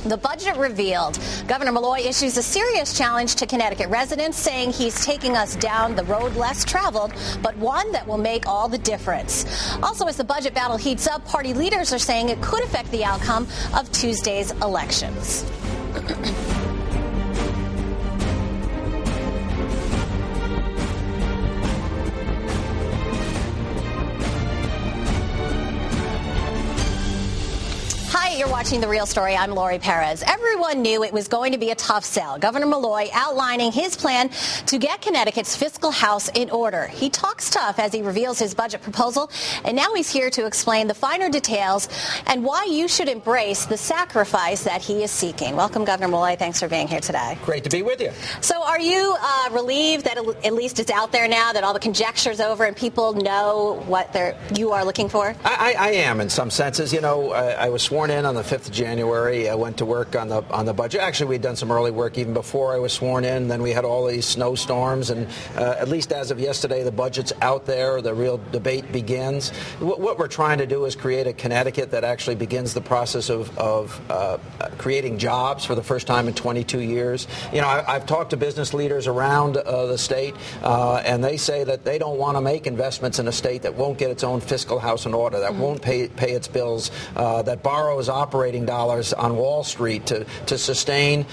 The budget revealed. Governor Malloy issues a serious challenge to Connecticut residents, saying he's taking us down the road less traveled, but one that will make all the difference. Also, as the budget battle heats up, party leaders are saying it could affect the outcome of Tuesday's elections. You're watching The Real Story. I'm Lori Perez. Everyone knew it was going to be a tough sell. Governor Malloy outlining his plan to get Connecticut's fiscal house in order. He talks tough as he reveals his budget proposal, and now he's here to explain the finer details and why you should embrace the sacrifice that he is seeking. Welcome, Governor Malloy. Thanks for being here today. Great to be with you. So are you relieved that at least it's out there now, that all the conjecture's over and people know what you are looking for? I am in some senses. You know, I was sworn in on the 5th of January. I went to work on the budget. Actually, we'd done some early work even before I was sworn in. Then we had all these snowstorms, and at least as of yesterday, the budget's out there. The real debate begins. What we're trying to do is create a Connecticut that actually begins the process of creating jobs for the first time in 22 years. You know, I've talked to business leaders around the state, and they say that they don't want to make investments in a state that won't get its own fiscal house in order, that won't pay its bills, that borrows operating dollars on Wall Street to sustain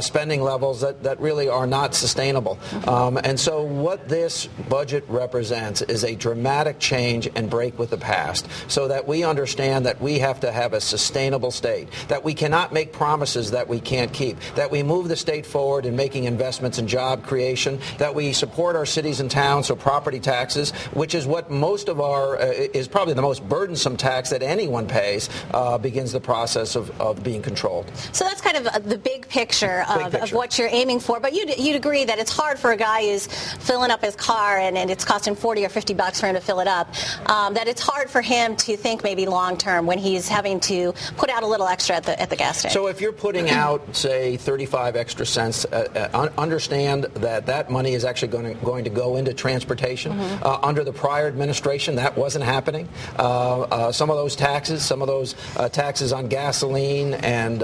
spending levels that really are not sustainable. And so what this budget represents is a dramatic change and break with the past, so that we understand that we have to have a sustainable state, that we cannot make promises that we can't keep, that we move the state forward in making investments in job creation, that we support our cities and towns, so property taxes, which is what most of our is probably the most burdensome tax that anyone pays, begins the process of being controlled. So that's kind of the big picture of what you're aiming for. But you'd agree that it's hard for a guy who's filling up his car and it's costing $40 or $50 for him to fill it up, that it's hard for him to think maybe long term when he's having to put out a little extra at the gas station. So if you're putting out, say, 35 extra cents, understand that money is actually going to go into transportation. Under the prior administration, that wasn't happening. Some of those taxes on gasoline and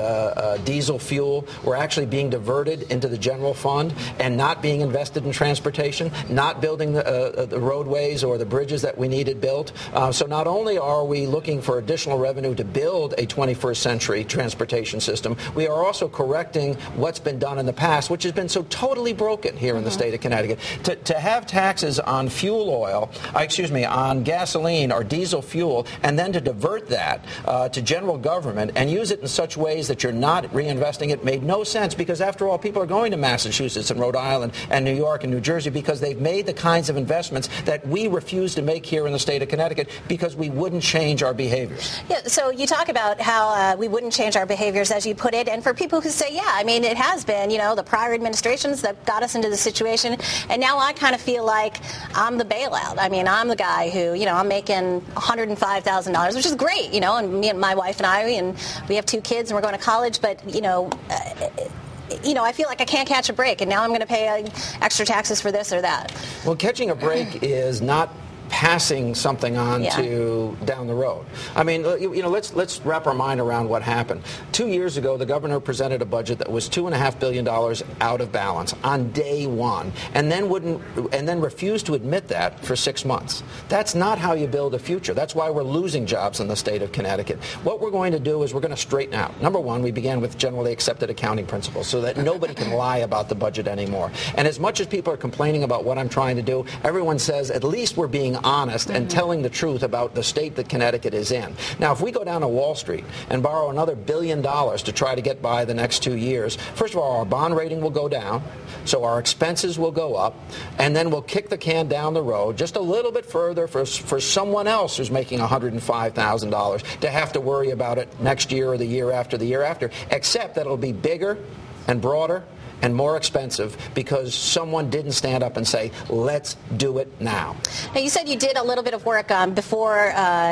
diesel fuel were actually being diverted into the general fund and not being invested in transportation, not building the roadways or the bridges that we needed built. So not only are we looking for additional revenue to build a 21st century transportation system, we are also correcting what's been done in the past, which has been so totally broken here in the state of Connecticut. To have taxes on on gasoline or diesel fuel, and then to divert that to general government and use it in such ways that you're not reinvesting it made no sense, because after all, people are going to Massachusetts and Rhode Island and New York and New Jersey because they've made the kinds of investments that we refuse to make here in the state of Connecticut because we wouldn't change our behaviors. Yeah, so you talk about how we wouldn't change our behaviors, as you put it, and for people who say, yeah, I mean, it has been, the prior administrations that got us into the situation, and now I kind of feel like I'm the bailout. I mean, I'm the guy who, I'm making $105,000, which is great, and me and my wife and I, and we have 2 kids and we're going to college, but, I feel like I can't catch a break, and now I'm going to pay extra taxes for this or that. Well, catching a break is not passing something on to down the road. I mean, let's wrap our mind around what happened. 2 years ago, the governor presented a budget that was $2.5 billion out of balance on day one, and then refused to admit that for 6 months. That's not how you build a future. That's why we're losing jobs in the state of Connecticut. What we're going to do is we're going to straighten out. Number one, we began with generally accepted accounting principles so that nobody can lie about the budget anymore. And as much as people are complaining about what I'm trying to do, everyone says at least we're being honest and telling the truth about the state that Connecticut is in. Now, if we go down to Wall Street and borrow another $1 billion to try to get by the next 2 years, first of all, our bond rating will go down, so our expenses will go up, and then we'll kick the can down the road just a little bit further for someone else who's making $105,000 to have to worry about it next year or the year after, except that it'll be bigger and broader and more expensive because someone didn't stand up and say, let's do it now. Now, you said you did a little bit of work before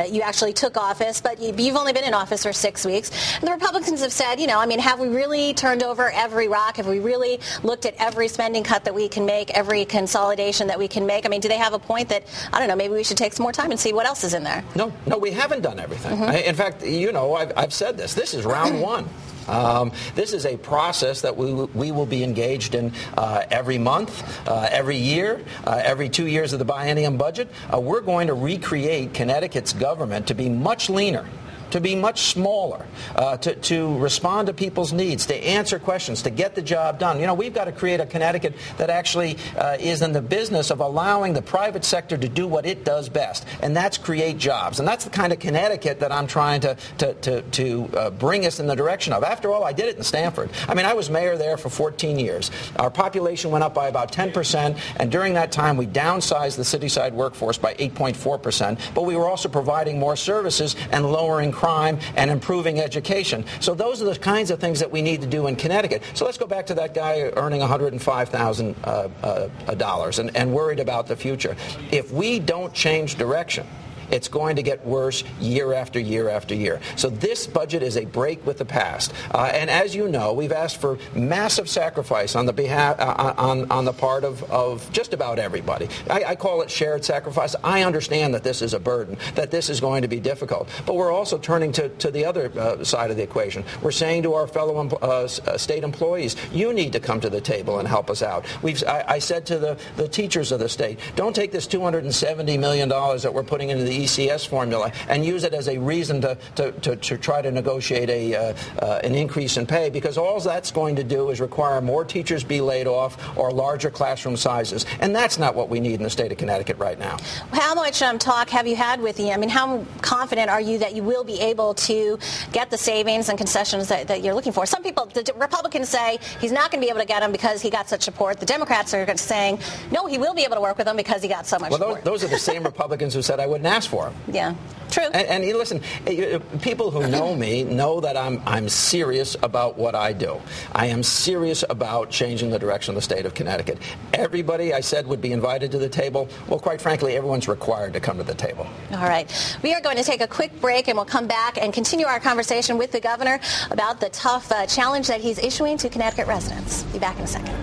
you actually took office, but you've only been in office for 6 weeks. And the Republicans have said, have we really turned over every rock? Have we really looked at every spending cut that we can make, every consolidation that we can make? I mean, do they have a point that, I don't know, maybe we should take some more time and see what else is in there? No, we haven't done everything. In fact, I've said this. This is round one. This is a process that we will be engaged in every month, every year, every 2 years of the biennium budget. We're going to recreate Connecticut's government to be much leaner, to be much smaller, to respond to people's needs, to answer questions, to get the job done. You know, we've got to create a Connecticut that actually is in the business of allowing the private sector to do what it does best, and that's create jobs. And that's the kind of Connecticut that I'm trying to bring us in the direction of. After all, I did it in Stamford. I mean, I was mayor there for 14 years. Our population went up by about 10%, and during that time, we downsized the city-side workforce by 8.4%, but we were also providing more services and lowering crime and improving education. So those are the kinds of things that we need to do in Connecticut. So let's go back to that guy earning $105,000 and worried about the future. If we don't change direction, it's going to get worse year after year after year. So this budget is a break with the past. And as you know, we've asked for massive sacrifice on the behalf on the part of just about everybody. I call it shared sacrifice. I understand that this is a burden, that this is going to be difficult. But we're also turning to the other side of the equation. We're saying to our fellow state employees, you need to come to the table and help us out. I said to the teachers of the state, don't take this $270 million that we're putting into the ECS formula and use it as a reason to try to negotiate an increase in pay, because all that's going to do is require more teachers be laid off or larger classroom sizes, and that's not what we need in the state of Connecticut right now. How much talk have you had with the, I mean, how confident are you that you will be able to get the savings and concessions that you're looking for? Some people, the Republicans say he's not going to be able to get them because he got such support. The Democrats are saying, no, he will be able to work with them because he got so much support. Those are the same Republicans who said I wouldn't ask for him. Yeah, true. And listen, people who know me know that I'm serious about what I do. I am serious about changing the direction of the state of Connecticut. Everybody, I said, would be invited to the table. Well, quite frankly, everyone's required to come to the table. All right. We are going to take a quick break, and we'll come back and continue our conversation with the governor about the tough challenge that he's issuing to Connecticut residents. Be back in a second.